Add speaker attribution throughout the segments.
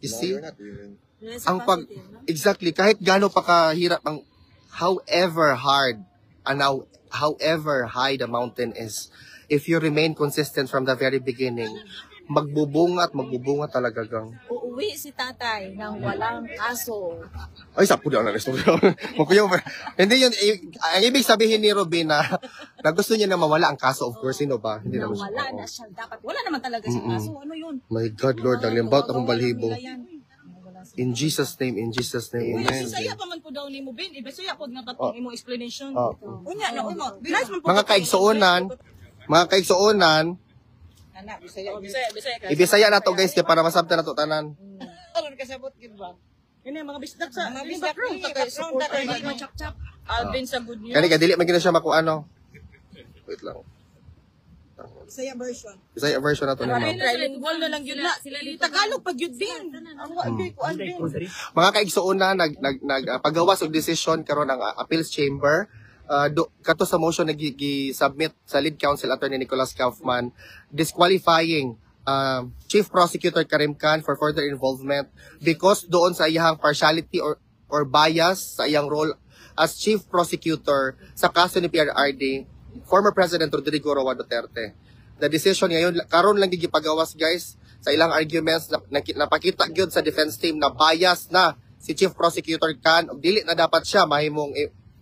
Speaker 1: You
Speaker 2: No,
Speaker 1: see?
Speaker 2: you're not even.
Speaker 1: Ang pag, exactly, kahit gaano pa kahirap ang, however hard, and however high the mountain is, if you remain consistent from the very beginning, magbubunga talaga gang.
Speaker 3: Uuwi si tatay nang walang kaso.
Speaker 1: Ay, sapo na ang istorya. Hindi yun, ang ibig sabihin ni Robin na gusto niya na mawala ang kaso, of course, sino ba? Hindi naman siya.
Speaker 3: Wala na siya. Dapat, wala naman talaga siya kaso. Ano yun?
Speaker 1: My God, Lord, ang limbaut akong balhibo. In Jesus' name, amen.
Speaker 3: Saya pa man po daw ni mo, Ben. Ibasaya po nga patong imo explanation. Unya na,
Speaker 1: Mga kaigsuonan,
Speaker 3: Bisaya ka.
Speaker 1: ibisaya na to guys, kaya para masabta na to tanan.
Speaker 3: Aron kasabot gid ba? Ini mga bisdak sa mga bisdak ron taga-support mga chap-chap. Alvin sa good news.
Speaker 1: Kani kadili man gina siya makuano. Wait lang.
Speaker 3: Bisaya version.
Speaker 1: Bisaya version na to ni ma'am.
Speaker 3: Trilingual na lang yun na. Tagalog pag yun din. Ang wagay ko Alvin.
Speaker 1: Mga kaigsuonan nagpagawas og decision karon ang appeals chamber. Kato sa motion na gi-submit sa lead counsel attorney Nicholas Kaufman disqualifying Chief Prosecutor Karim Khan for further involvement because doon sa iyang partiality or bias sa iyang role as Chief Prosecutor sa kaso ni PRRD, former President Rodrigo Roa Duterte. The decision ngayon, karon lang gigipagawas guys sa ilang arguments na napakita gyud sa defense team na bias na si Chief Prosecutor Khan ug dili na dapat siya mahimong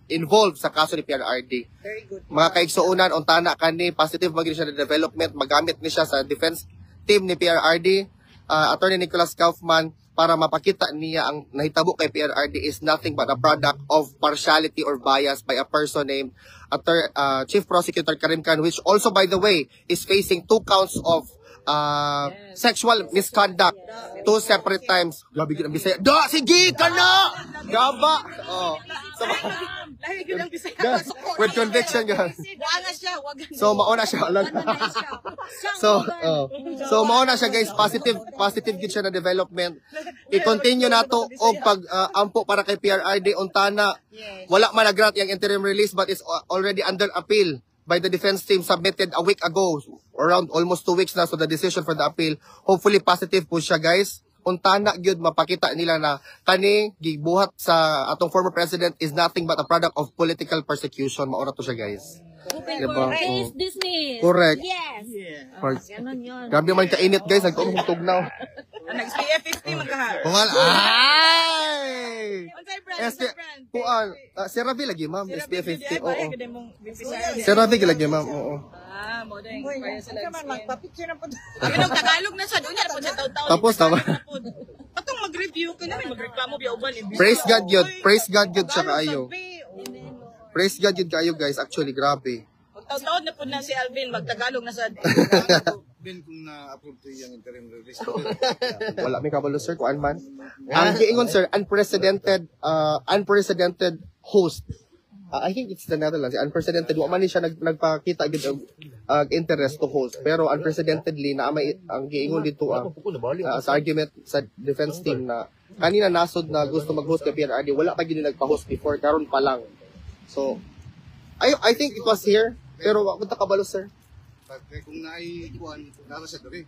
Speaker 1: involved sa kaso ni PRRD.
Speaker 3: Very good.
Speaker 1: Mga kaigsuonan, untana kani positive maging siya na development, magamit ni siya sa defense team ni PRRD, Attorney Nicholas Kaufman, para mapakita niya ang nahitabo kay PRRD is nothing but a product of partiality or bias by a person named Chief Prosecutor Karim Khan, which also, by the way, is facing 2 counts of sexual misconduct 2 separate times. Grabe gyud ang Bisaya. Sige ka na. Gaba. Oh.
Speaker 3: Lahi gyud ang Bisaya.
Speaker 1: With conviction gan.
Speaker 3: Wala siya, wag.
Speaker 1: So mauna siya. So mauna siya guys, positive gid siya na development. I-continue nato og pag ampo para kay PRRD untana. Wala man nag-grant yang interim release but it's already under appeal by the defense team submitted a week ago, around almost 2 weeks na, so the decision for the appeal, hopefully positive po siya guys. Untana gyud mapakita nila na kani gibuhat sa atong former president is nothing but a product of political persecution. Maura to siya guys. Diba?
Speaker 3: Case dismissed.
Speaker 1: Correct.
Speaker 3: Yes. Ganun yun.
Speaker 1: Grabe man kainit guys, nagtuong tugnaw.
Speaker 3: Nag-SPF 50 magkaha.
Speaker 1: Kungal, ay!
Speaker 3: Unsay brand?
Speaker 1: Kuan, si Ravi lagi ma'am, SPF 50. Oo. Si
Speaker 3: Sir
Speaker 1: Ravi lagi ma'am, oo.
Speaker 3: mo dahil kaya sila. Magpa-picture na po. Ang Tagalog na sa doon na po sa taw-taw.
Speaker 1: Tapos tama.
Speaker 3: Patong mag-review ka na, magreklamo biya uban.
Speaker 1: Praise God yun sa kaayo. Praise God yun kaayo guys, actually grabe.
Speaker 3: Taw-taw na po na si Alvin, magtagalog na sa
Speaker 2: Ben, kung na-approve to yung interim release.
Speaker 1: Wala may kabalo sir, kuan man. Ang giingon sir, unprecedented host. I think it's the Netherlands. Unprecedented, wa man ni siya nagpakita gid og interest to host. Pero unprecedentedly na may ang giingon dito sa argument sa defense team na kanina nasod na gusto mag-host kay PRRD, wala pa gid nagpa-host before, karon pa lang. So I think it was here, pero wa ta kabalo sir.
Speaker 2: Kung naikuan, nara sa diri.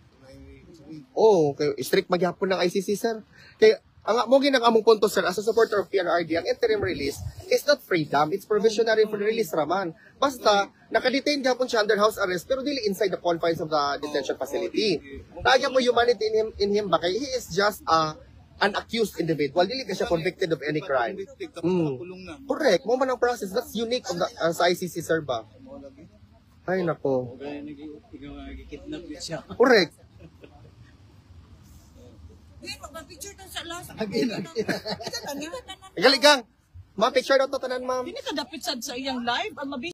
Speaker 1: Oh, kay strict magyapon ng ICC sir. Kay ang mo ginang punto sir, as a supporter of PRRD, ang interim release is not freedom, it's provisionary for release raman. Basta naka-detain gyapon siya under house arrest pero dili inside the confines of the detention facility. Nagya mo humanity in him ba kay he is just an accused individual, dili ka siya convicted of any crime. Correct, mo man ang process, that's unique of the sa ICC sir ba. Ay nako. Correct.
Speaker 3: Magpa-picture tan sa last.
Speaker 1: Galing gang. Ma-picture daw to tanan ma'am.
Speaker 3: Dili ka dapit sad sa iyang live, ang